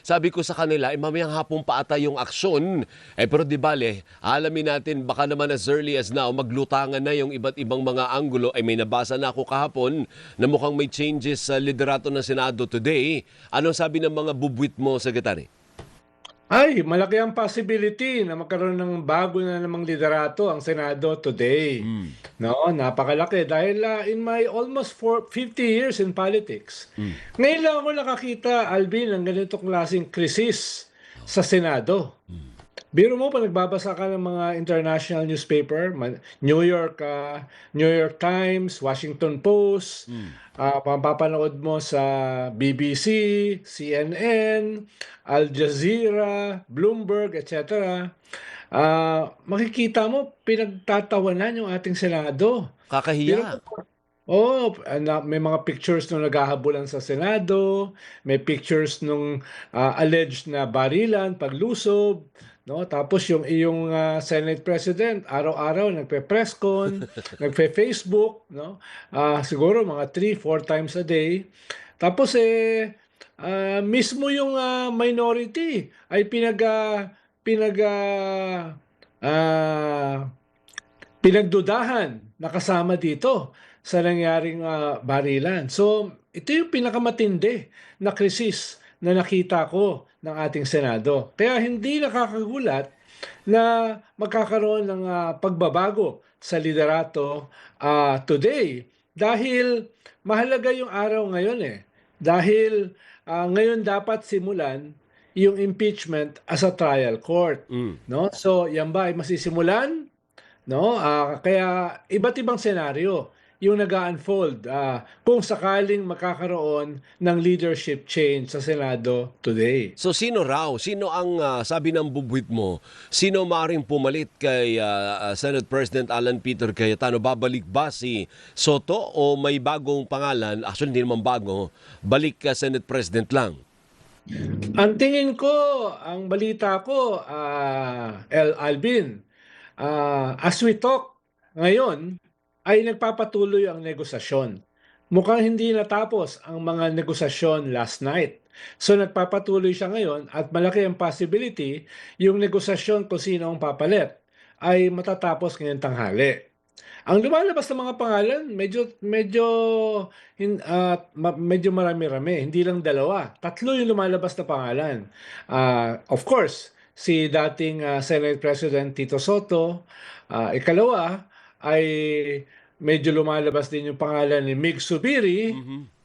Sabi ko sa kanila, mamayang hapon pa ata yung aksyon. Pero di bale, alamin natin, baka naman as early as now, maglutangan na yung iba't ibang mga anggulo. May nabasa na ako kahapon na mukhang may changes sa liderato ng Senado today. Anong sabi ng mga bubwit mo, Secretary? Ay, malaki ang possibility na magkaroon ng bago na namang liderato ang Senado today. No, napakalaki dahil in my almost 50 years in politics. Ngayon lang ako nakakita, Alvin, ng ganitong klaseng krisis sa Senado. Biro mo pa nagbabasa ka ng mga international newspaper, New York Times, Washington Post, papapanood mo sa BBC, CNN, Al Jazeera, Bloomberg, etc. Makikita mo pinagtatawanan yung ating Senado. Biro Kakahiya. mo, may mga pictures nung naghahabulan sa Senado, may pictures nung alleged na barilan, paglusob, no? Tapos yung iyong Senate President, araw-araw nagpe-press con, nagpe-Facebook, no? Siguro mga 3-4 times a day. Tapos mismo yung minority ay ah, pinagdudahan na kasama dito sa nangyaring barilan. So, ito yung pinakamatindi na krisis na nakita ko ng ating Senado. Kaya hindi nakakagulat na magkakaroon ng pagbabago sa liderato today dahil mahalaga yung araw ngayon eh. Dahil ngayon dapat simulan yung impeachment as a trial court, no? So, yan ba ay masisimulan? No? Kaya iba't ibang senaryo yung nag-unfold kung sakaling makakaroon ng leadership change sa Senado today. So sino raw? Sino ang sabi ng bubwit mo? Sino maaaring pumalit kay Senate President Alan Peter Cayetano? Babalik ba si Soto o may bagong pangalan? Actually, hindi naman bago. Balik ka Senate President lang. Ang tingin ko, ang balita ko, Alvin, as we talk ngayon, ay nagpapatuloy ang negosasyon. Mukhang hindi natapos ang mga negosasyon last night. So nagpapatuloy siya ngayon at malaki ang possibility yung negosasyon kung sino ang papalit ay matatapos ngayong tanghali. Ang lumalabas ng mga pangalan, medyo marami-rami, hindi lang dalawa. Tatlo yung lumalabas na pangalan. Of course, si dating Senate President Tito Soto. Ikalawa ay medyo lumalabas din yung pangalan ni Mig Subiri.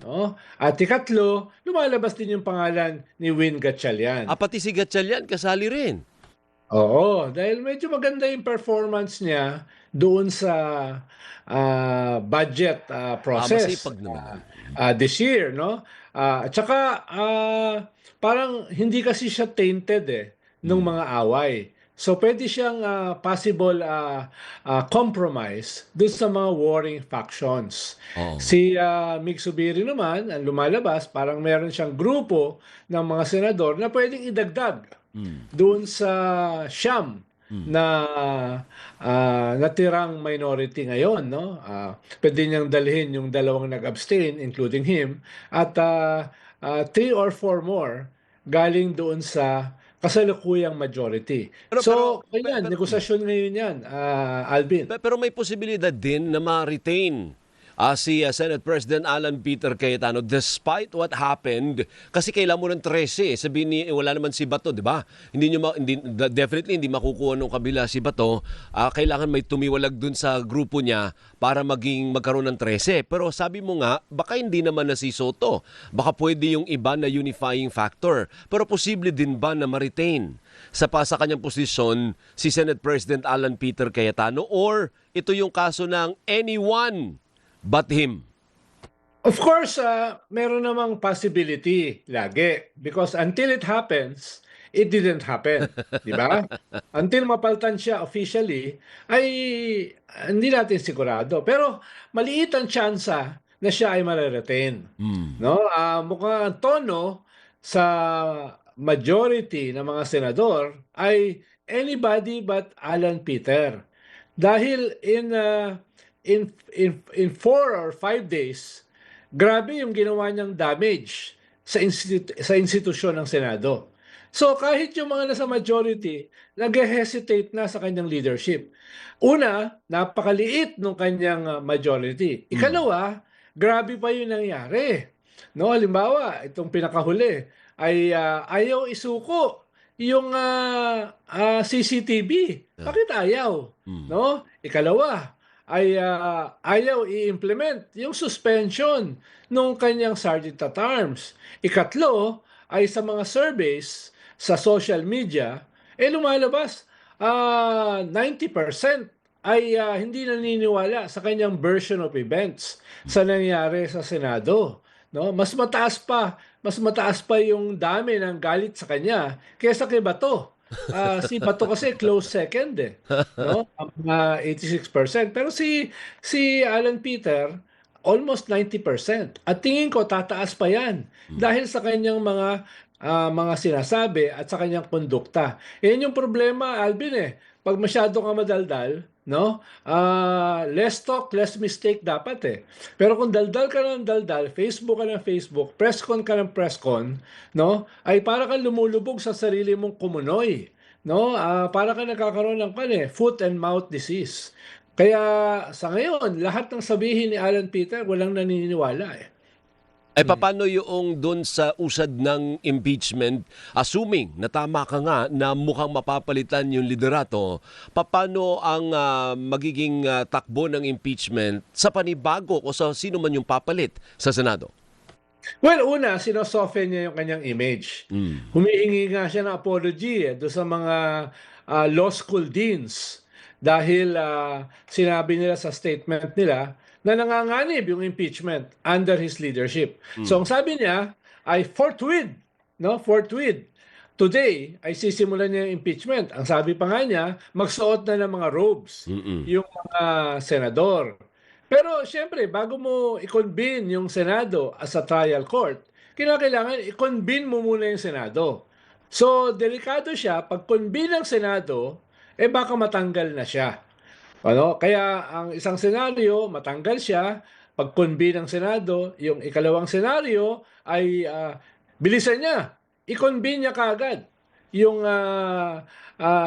No? At ikatlo, lumalabas din yung pangalan ni Win Gatchalian. Pati si Gatchalian kasali rin. Oo, dahil medyo maganda yung performance niya doon sa budget process Masipag naman. this year, no? At saka parang hindi kasi siya tainted nung mga away. So pwede siyang possible compromise doon sa mga warring factions. Si Mig Subiri naman, ang lumalabas, parang meron siyang grupo ng mga senador na pwedeng idagdag doon sa siyam na natirang minority ngayon, no? Pwede niyang dalhin yung dalawang nag-abstain, including him, at 3 or 4 more galing doon sa kasalukuyang majority. Ayan, negosasyon ngayon yan, Alvin. Pero may posibilidad din na ma-retain si Senate President Alan Peter Cayetano despite what happened, kasi kailangan mo ng 13. Sabihin ni wala naman si Bato, di ba? Definitely hindi makukuha nung kabila si Bato. Kailangan may tumiwalag dun sa grupo niya para magkaroon ng 13. Pero sabi mo nga, baka hindi naman na si Soto. Baka pwede yung iba na unifying factor. Pero posible din ba na ma-retain sa kanyang posisyon si Senate President Alan Peter Cayetano, or ito yung kaso ng anyone but him? Of course, meron namang possibility lagi. Because until it happens, it didn't happen. Di ba? Until mapaltan siya officially, ay hindi natin sigurado. Pero maliit ang tsansa na siya ay mariretain. No? Mukhang ang tono sa majority ng mga senador ay anybody but Alan Peter. Dahil in 4 or 5 days, grabe yung ginawa niyang damage sa institusyon ng Senado. So kahit yung mga nasa majority, nag-hesitate na sa kanyang leadership. Una, napakaliit ng kanyang majority. Ikalawa, grabe pa yung nangyari. No, halimbawa, itong pinakahuli ay ayaw isuko yung CCTV. Bakit ayaw? No? Ikalawa, ay ayaw i-implement yung suspension nung kanyang sergeant at arms. Ikatlo, ay sa mga surveys sa social media, lumalabas 90% ay hindi naniniwala sa kanyang version of events sa nangyari sa Senado. No? Mas mataas pa yung dami ng galit sa kanya kaysa kay Bato. Si Bato kasi close second no? Ang mga 86%. Pero si Alan Peter almost 90%. At tingin ko tataas pa 'yan dahil sa kanyang mga sinasabi at sa kanyang kondukta. Yan yung problema, Alvin. Pag masyado ka madaldal, no? Less talk, less mistake dapat. Pero kung daldal ka ng daldal, Facebook ka ng Facebook, presscon ka ng presscon, no? Ay para kang lumulubog sa sarili mong kumunoy, no? Para ka nagkakaroon ng foot and mouth disease. Kaya sa ngayon, lahat ng sabihin ni Alan Peter, walang naniniwala. Paano yung doon sa usad ng impeachment, assuming na tama ka nga na mukhang mapapalitan yung liderato, paano ang magiging takbo ng impeachment sa panibago o sa sino man yung papalit sa Senado? Well, una, sinosoften niya yung kanyang image. Humihingi nga siya ng apology doon sa mga law school deans dahil sinabi nila sa statement nila na nanganganib yung impeachment under his leadership. So ang sabi niya ay forthwith, no? Forthwith. Today ay sisimulan niya yung impeachment. Ang sabi pa nga niya, magsuot na ng mga robes yung mga senador. Pero siyempre, bago mo i-convene yung Senado as a trial court, kinakailangan i-convene mo muna yung Senado. So, delikado siya, pag convene ng Senado, baka matanggal na siya. Kaya ang isang senaryo, matanggal siya. Pag convene ng Senado, yung ikalawang senaryo ay bilisan niya. I-convene niya kaagad yung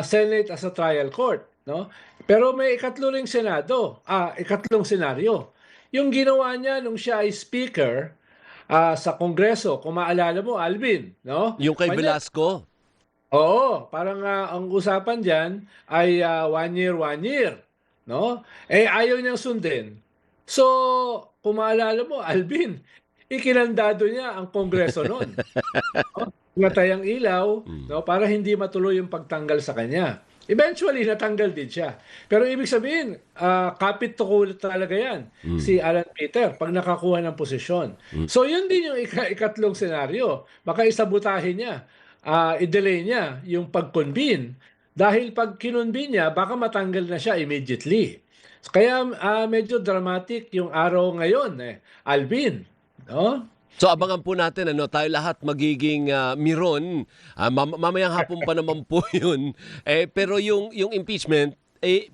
Senate as a trial court. No? Pero may ikatlong senaryo. Yung ginawa niya nung siya ay speaker sa Kongreso, kung maalala mo, Alvin. No? Yung kay Velasco? Oo, parang ang usapan dyan ay 1 year, 1 year. No? Ayaw niyang sundin. So, kung maalala mo, Alvin, ikinandado niya ang Kongreso noon. Natay ang ilaw, no, para hindi matuloy yung pagtanggal sa kanya. Eventually, natanggal din siya. Pero ibig sabihin, kapit to kulit talaga yan, si Alan Peter, pag nakakuha ng posisyon. So, yun din yung ikatlong senaryo. Baka isabutahin niya, i-delay niya yung pag-convene. Dahil pag kinonvene niya, baka matanggal na siya immediately. Kaya medyo dramatic yung araw ngayon, Alvin. No? So abangan po natin, tayo lahat magiging miron. Mamayang hapon pa naman po yun. Pero yung impeachment,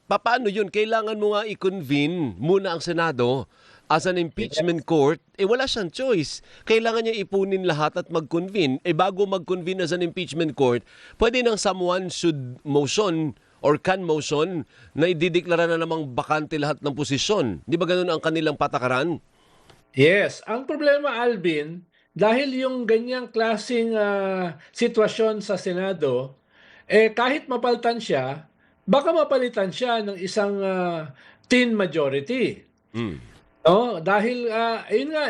paano yun? Kailangan mo nga i-convene muna ang Senado as an impeachment court. Wala siyang choice. Kailangan niya ipunin lahat at mag-convene. Bago mag-convene as an impeachment court, pwede nang someone should motion or can motion na idideklara na namang bakante lahat ng posisyon. Di ba ganun ang kanilang patakaran? Yes. Ang problema, Alvin, dahil yung ganyang klaseng sitwasyon sa Senado, kahit mapalitan siya, baka mapalitan siya ng isang thin majority. No, dahil ayun nga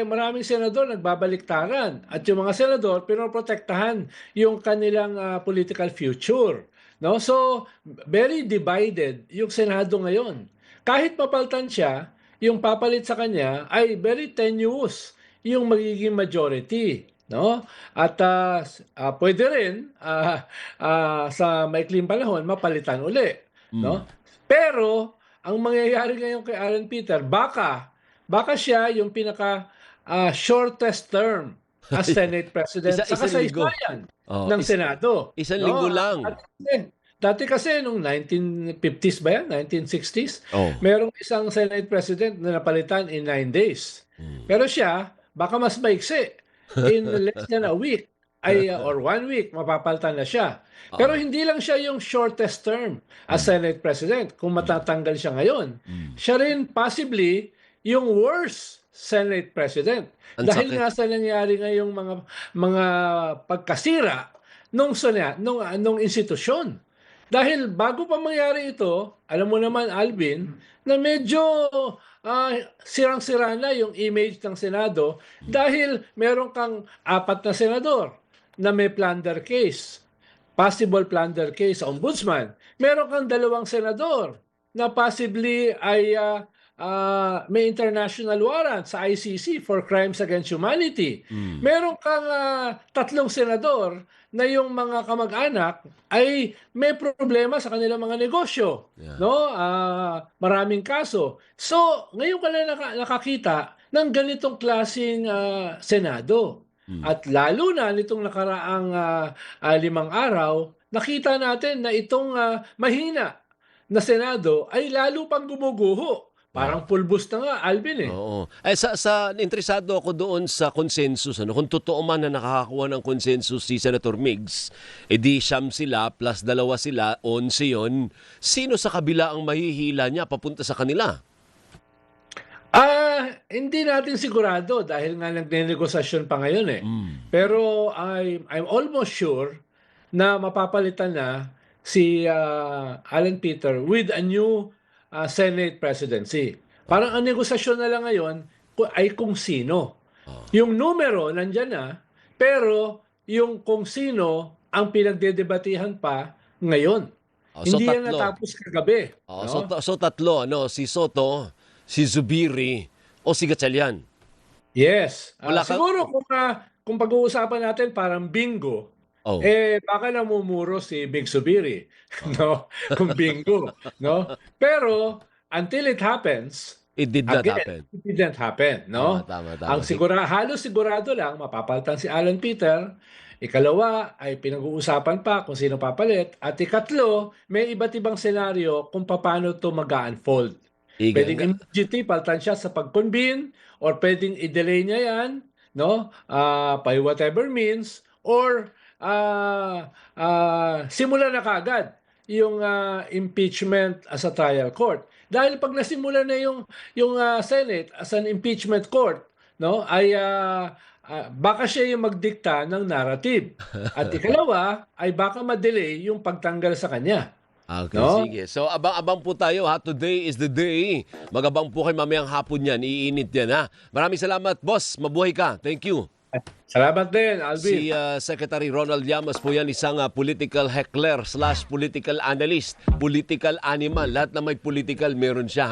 maraming senador nagbabaliktaran at yung mga senador pinoprotektahan yung kanilang political future. No? So, very divided yung Senado ngayon. Kahit mapalitan siya, yung papalit sa kanya ay very tenuous yung magiging majority. No? At pwede rin sa maikling panahon mapalitan uli. No? Pero ang mangyayari ngayon kay Alan Peter, baka siya yung pinaka shortest term as Senate President sa kasaysayan ng Senado. Isang linggo lang. Dati kasi nung 1950s ba yan? 1960s? Merong isang Senate President na napalitan in 9 days. Pero siya, baka mas maiksi. in less than a week or 1 week, mapapalitan na siya. Pero hindi lang siya yung shortest term as Senate President. Kung matatanggal siya ngayon, siya rin possibly yung worst Senate President. Ang Dahil sakit. nga sa nangyari ngayong mga pagkasira nung institusyon. Dahil bago pa mangyari ito, alam mo naman, Alvin, na medyo sirang-sira na yung image ng Senado dahil meron kang 4 na senador na may plunder case, possible plunder case sa ombudsman. Meron kang 2 senador na possibly ay may international warrant sa ICC for crimes against humanity. Meron kang 3 senador na yung mga kamag-anak ay may problema sa kanilang mga negosyo, no? Maraming kaso. So, ngayon ka na nakakita ng ganitong klaseng Senado. At lalo na nitong nakaraang 5 araw, nakita natin na itong mahina na Senado ay lalo pang gumuguho. Parang pulbos na nga, Alvin eh. Oo. Interesado ako doon sa consensus. Kung totoo man na nakakakuha ng consensus si Senator Migs, edi 9 sila plus 2 sila, 11 yun. Sino sa kabila ang mahihila niya papunta sa kanila? Hindi natin sigurado dahil nga nagne-negosasyon pa ngayon eh. Pero I'm almost sure na mapapalitan na si Alan Peter with a new Senate presidency. Parang ang negosasyon na lang ngayon ay kung sino. Yung numero nandyan na, pero yung kung sino ang pinagdedebatihan pa ngayon. So Hindi yan tatlo. natapos kagabi. No? So tatlo, si Soto, si Zubiri, o si Gatchalian. Yes. Wala ka- Siguro kung pag-uusapan natin parang bingo, Oh. baka namumuro si Big Subiri, no? Kung bingo, no? Pero until it happens, It did not again, happen. it didn't happen, no? Tama. Ang halos sigurado lang mapapalitan si Alan Peter. Ikalawa ay pinag-uusapan pa kung sino papalit. At ikatlo, may iba't ibang senaryo kung paano to mag-unfold. Pwedeng immediately palitan siya sa pag-convene or pwedeng i-delay niya yan, no? By whatever means, or simulan na kagad yung impeachment as a trial court. Dahil pag nasimula na yung Senate as an impeachment court, no, ay baka siya yung magdikta ng narrative. At ikalawa ay baka ma-delay yung pagtanggal sa kanya. Okay, No? sige. So, abang po tayo ha. Today is the day. Magabang po kayo mamayang hapon yan. Iinit yan ha. Maraming salamat, boss. Mabuhay ka. Thank you. Salamat din, Alvin. Si Secretary Ronald Llamas po yan, isang political heckler / political analyst, political animal. Lahat na may political meron siya.